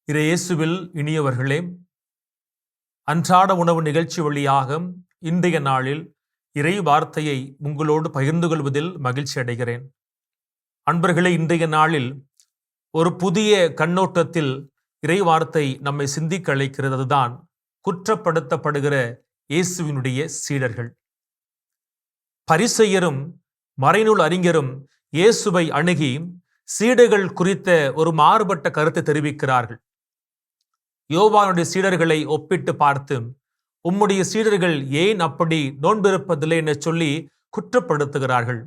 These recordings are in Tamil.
இயேசுவில் இனியவர்களே, அன்றாட உணவு நிகழ்ச்சி வழியாக இன்றைய நாளில் இறை வார்த்தையை உங்களோடு பகிர்ந்து கொள்வதில் மகிழ்ச்சி அடைகிறேன். அன்பர்களே, இன்றைய நாளில் ஒரு புதிய கண்ணோட்டத்தில் இறை வார்த்தை நம்மை சிந்திக்க அழைக்கிறது. அதுதான் குற்றப்படுத்தப்படுகிற இயேசுவினுடைய சீடர்கள். பரிசேயரும் மறைநூல் அறிஞரும் இயேசுவை அணுகி சீடர்கள் குறித்த ஒரு மாறுபட்ட கருத்தை தெரிவிக்கிறார்கள். யோவானுடைய சீடர்களை ஒப்பிட்டு பார்த்து, உம்முடைய சீடர்கள் ஏன் அப்படி நோன்பிருப்பதில்லை என சொல்லி குற்றப்படுத்துகிறார்கள்.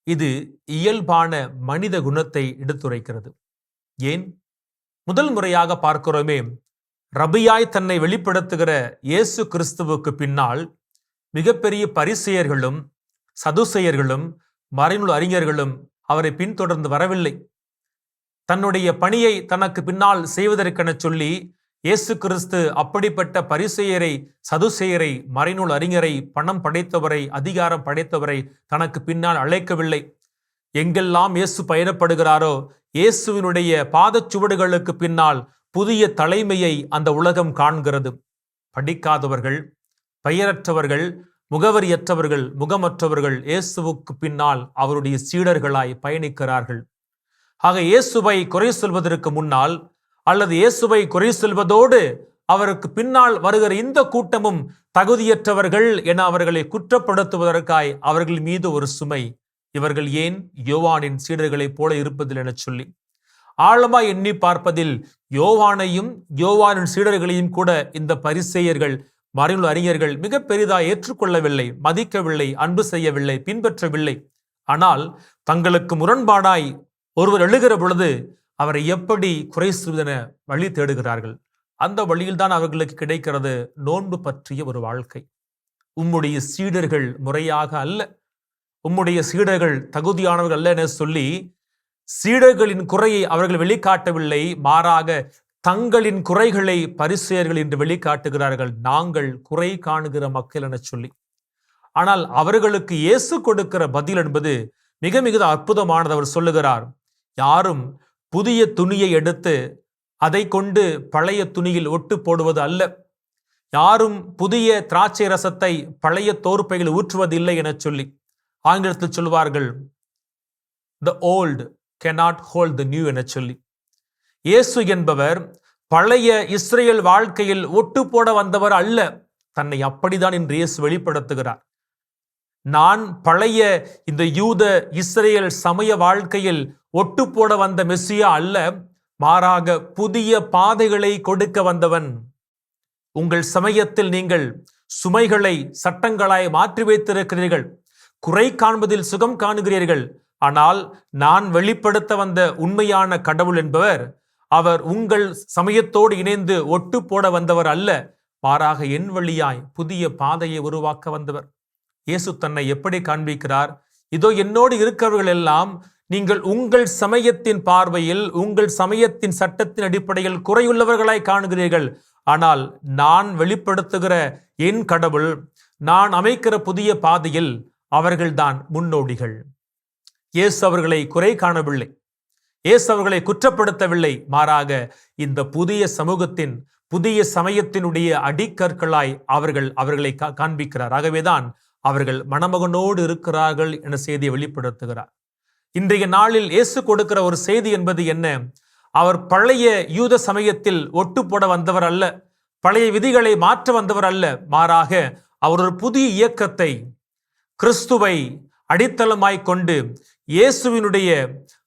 இது இயல்பான மனித குணத்தை எடுத்துரைக்கிறது. ஏன்? முதல் முறையாக பார்க்கிறோமே, ரபியாய் தன்னை வெளிப்படுத்துகிற இயேசு கிறிஸ்துவுக்கு பின்னால் மிகப்பெரிய பரிசேயர்களும் சதுசேயர்களும் மறைநூல் அறிஞர்களும் அவரை பின்தொடர்ந்து வரவில்லை. தன்னுடைய பணியை தனக்கு பின்னால் செய்வதற்கென சொல்லி இயேசு கிறிஸ்து அப்படிப்பட்ட பரிசேயரை, சதுசேயரை, மறைநூல் அறிஞரை, பணம் படைத்தவரை, அதிகாரம் படைத்தவரை தனக்கு பின்னால் அழைக்கவில்லை. எங்கெல்லாம் இயேசு பயணப்படுகிறாரோ இயேசுவினுடைய பாதச்சுவடுகளுக்கு பின்னால் புதிய தலைமையை அந்த உலகம் காண்கிறது. படிக்காதவர்கள், பெயரற்றவர்கள், முகவரியற்றவர்கள், முகமற்றவர்கள் இயேசுவுக்கு பின்னால் அவருடைய சீடர்களாய் பயணிக்கிறார்கள். ஆக இயேசுவை குறை சொல்வதற்கு முன்னால் அல்லது இயேசுவை குறை சொல்வதோடு அவருக்கு பின்னால் வருகிற இந்த கூட்டமும் தகுதியற்றவர்கள் என அவர்களை குற்றப்படுத்துவதற்காய் அவர்கள் மீது ஒரு சுமை. இவர்கள் ஏன் யோவானின் சீடர்களைப் போல இருப்பதில் என சொல்லி ஆழமாய் எண்ணி பார்ப்பதில் யோவானையும் யோவானின் சீடர்களையும் கூட இந்த பரிசேயர்கள், மறைநூல் அறிஞர்கள் மிக பெரிதாய் ஏற்றுக்கொள்ளவில்லை, மதிக்கவில்லை, அன்பு செய்யவில்லை, பின்பற்றவில்லை. ஆனால் தங்களுக்கு முரண்பாடாய் ஒருவர் எழுகிற பொழுது அவரை எப்படி குறை சொல்வதென வழி தேடுகிறார்கள். அந்த வழியில்தான் அவர்களுக்கு கிடைக்கிறது நோன்பு பற்றிய ஒரு வாழ்க்கை. உம்முடைய சீடர்கள் முறையாக அல்ல, உம்முடைய சீடர்கள் தகுதியானவர்கள் அல்ல என சொல்லி சீடர்களின் குறையை அவர்கள் வெளிக்காட்டவில்லை. மாறாக தங்களின் குறைகளை பரிசேயர்கள் என்று வெளிக்காட்டுகிறார்கள். நாங்கள் குறை காணுகிற மக்கள் என சொல்லி. ஆனால் அவர்களுக்கு இயேசு கொடுக்கிற பதில் என்பது மிக மிக அற்புதமானது. அவர் சொல்லுகிறார், யாரும் புதிய துணியை எடுத்து அதை கொண்டு பழைய துணியில் ஒட்டு போடுவது அல்ல, யாரும் புதிய திராட்சை ரசத்தை பழைய தோற்பையில் ஊற்றுவதில்லை என சொல்லி. ஆங்கிலத்தில் சொல்வார்கள், the old cannot hold the new என சொல்லி. இயேசு என்பவர் பழைய இஸ்ரேல் வாழ்க்கையில் ஒட்டு போட வந்தவர் அல்ல. தன்னை அப்படிதான் இன்று இயேசு வெளிப்படுத்துகிறார். நான் பழைய இந்த யூத இஸ்ரேல் சமய வாழ்க்கையில் ஒட்டு போட வந்த மெசியா அல்ல, மாறாக புதிய பாதைகளை கொடுக்க வந்தவன். உங்கள் சமயத்தில் நீங்கள் சுமைகளை சட்டங்களாய் மாற்றி வைத்திருக்கிறீர்கள், குறை காண்பதில் சுகம் காணுகிறீர்கள். ஆனால் நான் வெளிப்படுத்த வந்த உண்மையான கடவுள் என்பவர், அவர் உங்கள் சமயத்தோடு இணைந்து ஒட்டு போட வந்தவர் அல்ல, மாறாக என் வழியாய் புதிய பாதையை உருவாக்க வந்தவர். இயேசு தன்னை எப்படி காண்பிக்கிறார்? இதோ என்னோடு இருக்கிறவர்கள் எல்லாம் நீங்கள் உங்கள் சமயத்தின் பார்வையில், உங்கள் சமயத்தின் சட்டத்தின் அடிப்படையில் குறையுள்ளவர்களாய் காணுகிறீர்கள். ஆனால் நான் வெளிப்படுத்துகிற என் கடவுள், நான் அமைக்கிற புதிய பாதையில் அவர்கள்தான் முன்னோடிகள். இயேசு அவர்களை குறை காணவில்லை, இயேசு அவர்களை குற்றப்படுத்தவில்லை. மாறாக இந்த புதிய சமூகத்தின், புதிய சமயத்தினுடைய அடிக்கற்களாய் அவர்களை காண்பிக்கிறார். ஆகவேதான் அவர்கள் மணமகனோடு இருக்கிறார்கள் என செய்தியை வெளிப்படுத்துகிறார். இன்றைய நாளில் இயேசு கொடுக்கிற ஒரு செய்தி என்பது என்ன? அவர் பழைய யூத சமயத்தில் ஒட்டு போட வந்தவர் அல்ல, பழைய விதிகளை மாற்ற வந்தவர் அல்ல. மாறாக அவர் ஒரு புதிய இயக்கத்தை, கிறிஸ்துவை அடித்தளமாய் கொண்டு இயேசுவினுடைய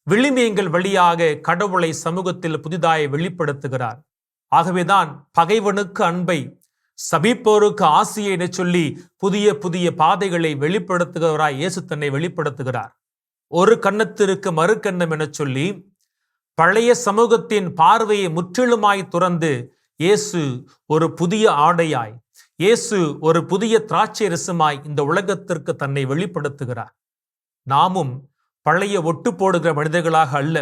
விழுமியங்கள் வழியாக கடவுளை சமூகத்தில் புதிதாய் வெளிப்படுத்துகிறார். ஆகவேதான் பகைவனுக்கு அன்பை, சபிப்போருக்கு ஆசியை என சொல்லி புதிய புதிய பாதைகளை வெளிப்படுத்துகிறவராய் இயேசு தன்னை வெளிப்படுத்துகிறார். ஒரு கன்னத்திற்கு மறு கன்னம் என சொல்லி பழைய சமூகத்தின் பார்வையை முற்றிலுமாய் துறந்து இயேசு ஒரு புதிய ஆடையாய், இயேசு ஒரு புதிய திராட்சை ரசமாய் இந்த உலகத்திற்கு தன்னை வெளிப்படுத்துகிறார். நாமும் பழைய ஒட்டு போடுகிற மனிதர்களாக அல்ல,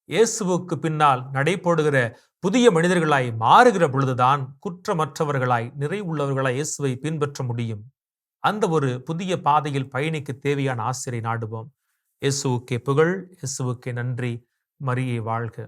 இயேசுவுக்கு பின்னால் நடைபோடுகிற புதிய மனிதர்களாய் மாறுகிற பொழுதுதான் குற்றமற்றவர்களாய், நிறைவுள்ளவர்களாய் இயேசுவை பின்பற்ற முடியும். அந்த ஒரு புதிய பாதையில் பயணிக்க தேவையான ஆசிரியை நாடுவோம். இயேசுவுக்கே புகழ், இயேசுவுக்கே நன்றி. மரியே வாழ்க.